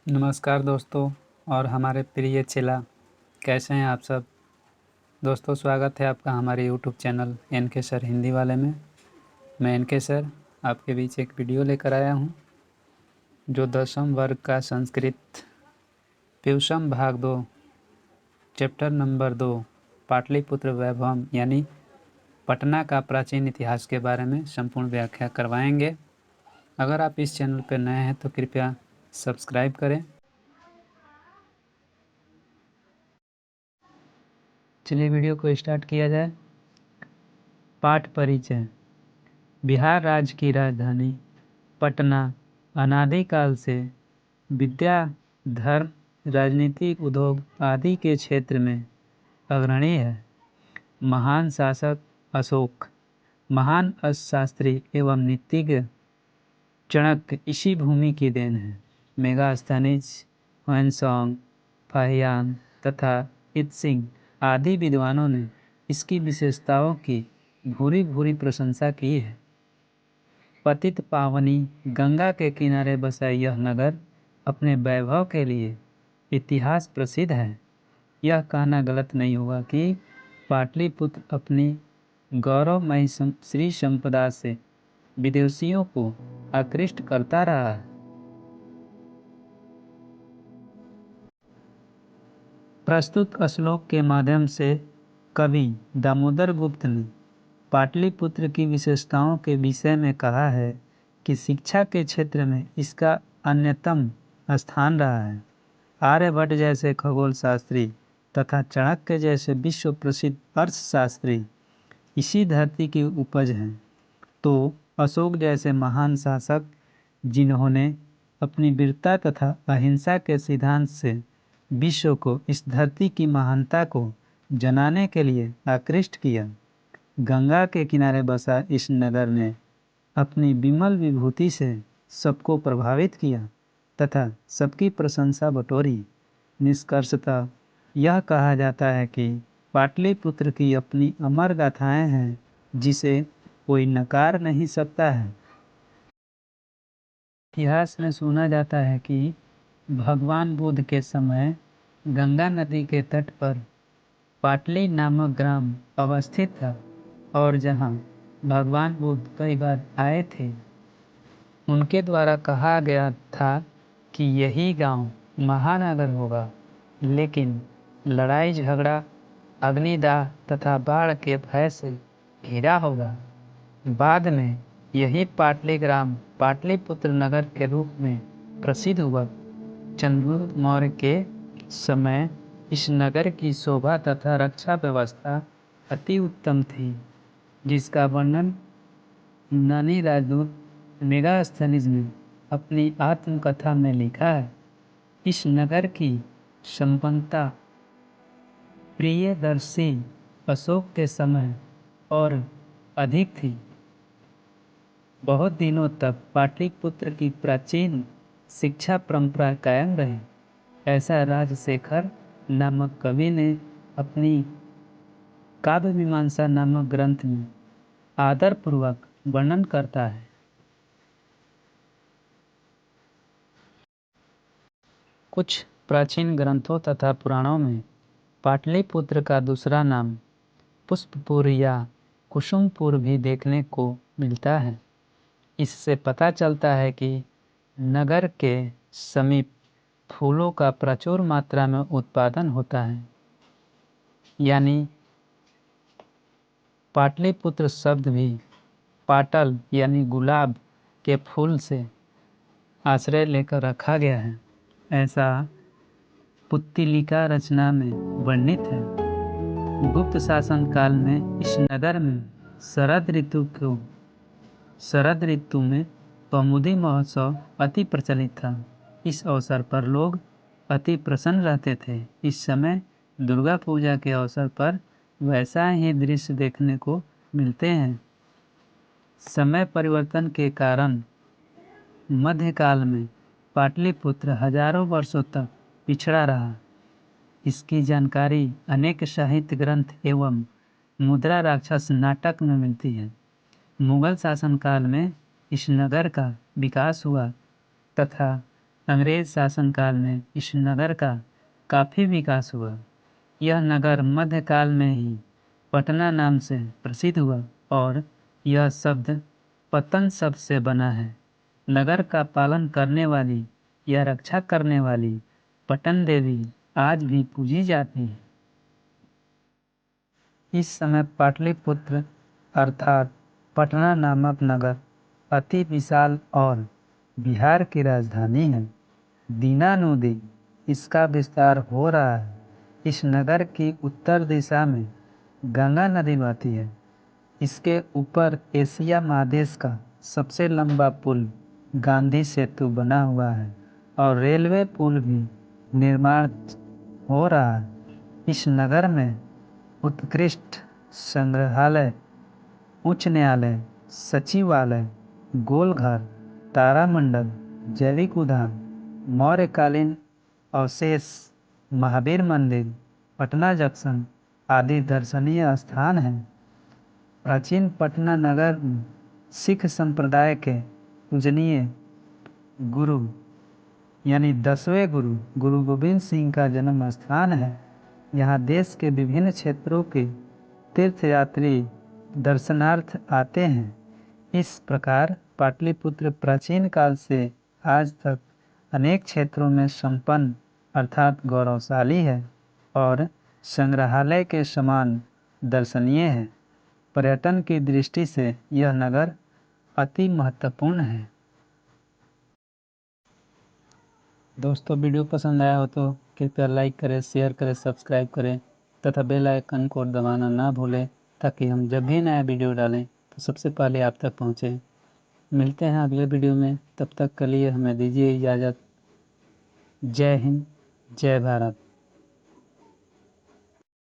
नमस्कार दोस्तों और हमारे प्रिय चेला, कैसे हैं आप सब। दोस्तों, स्वागत है आपका हमारे यूट्यूब चैनल एन के सर हिंदी वाले में। मैं एन के सर आपके बीच एक वीडियो लेकर आया हूं, जो 10वीं वर्ग का संस्कृत प्यूषम भाग 2 चैप्टर नंबर 2 पाटलिपुत्र वैभवम यानी पटना का प्राचीन इतिहास के बारे में संपूर्ण व्याख्या करवाएंगे। अगर आप इस चैनल पर नए हैं तो कृपया सब्सक्राइब करें। चलिए वीडियो को स्टार्ट किया जाए। पाठ परिचय। बिहार राज्य की राजधानी पटना अनादिकाल से विद्या, धर्म, राजनीतिक, उद्योग आदि के क्षेत्र में अग्रणी है। महान शासक अशोक, महान अर्थशास्त्री एवं नीतिज्ञ चाणक्य इसी भूमि की देन है। मेगास्थनीज, ह्वेनसांग, फाहियान तथा इत्सिंग आदि विद्वानों ने इसकी विशेषताओं की भूरी भूरी प्रशंसा की है। पतित पावनी गंगा के किनारे बसा यह नगर अपने वैभव के लिए इतिहास प्रसिद्ध है। यह कहना गलत नहीं होगा कि पाटलिपुत्र अपनी गौरवमयी श्री संपदा से विदेशियों को आकृष्ट करता रहा है। प्रस्तुत श्लोक के माध्यम से कवि दामोदर गुप्त ने पाटलिपुत्र की विशेषताओं के विषय में कहा है कि शिक्षा के क्षेत्र में इसका अन्यतम स्थान रहा है। आर्यभट्ट जैसे खगोल शास्त्री तथा चाणक्य जैसे विश्व प्रसिद्ध अर्थशास्त्री इसी धरती की उपज हैं, तो अशोक जैसे महान शासक, जिन्होंने अपनी वीरता तथा अहिंसा के सिद्धांत से विश्व को इस धरती की महानता को जनाने के लिए आकृष्ट किया। गंगा के किनारे बसा इस नगर ने अपनी विमल विभूति से सबको प्रभावित किया तथा सबकी प्रशंसा बटोरी। निष्कर्षतः यह कहा जाता है कि पाटलिपुत्र की अपनी अमर गाथाएं हैं, जिसे कोई नकार नहीं सकता है। इतिहास में सुना जाता है कि भगवान बुद्ध के समय गंगा नदी के तट पर पाटली नामक ग्राम अवस्थित था और जहां भगवान बुद्ध कई बार आए थे। उनके द्वारा कहा गया था कि यही गांव महानगर होगा, लेकिन लड़ाई झगड़ा, अग्निदाह तथा बाढ़ के भय से घिरा होगा। बाद में यही पाटली ग्राम पाटलिपुत्र नगर के रूप में प्रसिद्ध हुआ। चंद्रगुप्त मौर्य के समय इस नगर की शोभा तथा रक्षा व्यवस्था अति उत्तम थी, जिसका वर्णन यूनानी राजदूत मेगास्थनीज ने अपनी आत्मकथा में लिखा है। इस नगर की संपन्नता प्रियदर्शी अशोक के समय और अधिक थी। बहुत दिनों तक पाटलिपुत्र की प्राचीन शिक्षा परंपरा कायम रही। ऐसा राजशेखर नामक कवि ने अपनी काव्य मीमांसा नामक ग्रंथ में आदरपूर्वक वर्णन करता है। कुछ प्राचीन ग्रंथों तथा पुराणों में पाटलिपुत्र का दूसरा नाम पुष्पपुर या कुसुमपुर भी देखने को मिलता है। इससे पता चलता है कि नगर के समीप फूलों का प्रचुर मात्रा में उत्पादन होता है। यानी पाटलिपुत्र शब्द भी पाटल यानी गुलाब के फूल से आश्रय लेकर रखा गया है, ऐसा पुत्तिलिका रचना में वर्णित है। गुप्त शासन काल में इस नगर में शरद ऋतु में कौमुदी महोत्सव अति प्रचलित था। इस अवसर पर लोग अति प्रसन्न रहते थे। इस समय दुर्गा पूजा के अवसर पर वैसा ही दृश्य देखने को मिलते हैं। समय परिवर्तन के कारण मध्यकाल में पाटलिपुत्र हजारों वर्षों तक पिछड़ा रहा। इसकी जानकारी अनेक साहित्य ग्रंथ एवं मुद्रा राक्षस नाटक में मिलती है। मुगल शासनकाल में इस नगर का विकास हुआ तथा अंग्रेज शासनकाल में इस नगर का काफ़ी विकास हुआ। यह नगर मध्यकाल में ही पटना नाम से प्रसिद्ध हुआ और यह शब्द पतन शब्द से बना है। नगर का पालन करने वाली या रक्षा करने वाली पटन देवी आज भी पूजी जाती है। इस समय पाटलिपुत्र अर्थात पटना नामक नगर अति विशाल और बिहार की राजधानी है। दीनानुदिन इसका विस्तार हो रहा है। इस नगर की उत्तर दिशा में गंगा नदी बहती है। इसके ऊपर एशिया महादेश का सबसे लंबा पुल गांधी सेतु बना हुआ है और रेलवे पुल भी निर्माण हो रहा है। इस नगर में उत्कृष्ट संग्रहालय, उच्च न्यायालय, सचिवालय, गोलघर, तारामंडल, जैविक उद्यान, मौर्यकालीन अवशेष, महावीर मंदिर, पटना जंक्शन आदि दर्शनीय स्थान हैं। प्राचीन पटना नगर में सिख संप्रदाय के पूजनीय गुरु यानी 10वें गुरु गुरु गोविंद सिंह का जन्म स्थान है। यहाँ देश के विभिन्न क्षेत्रों के तीर्थयात्री दर्शनार्थ आते हैं। इस प्रकार पाटलिपुत्र प्राचीन काल से आज तक अनेक क्षेत्रों में संपन्न अर्थात गौरवशाली है और संग्रहालय के समान दर्शनीय है। पर्यटन की दृष्टि से यह नगर अति महत्वपूर्ण है। दोस्तों, वीडियो पसंद आया हो तो कृपया लाइक करें, शेयर करें, सब्सक्राइब करें तथा बेल आइकन को दबाना ना भूलें ताकि हम जब भी नया वीडियो डालें तो सबसे पहले आप तक पहुँचे। मिलते हैं अगले वीडियो में, तब तक के लिए हमें दीजिए इजाज़त। जय हिंद, जय भारत।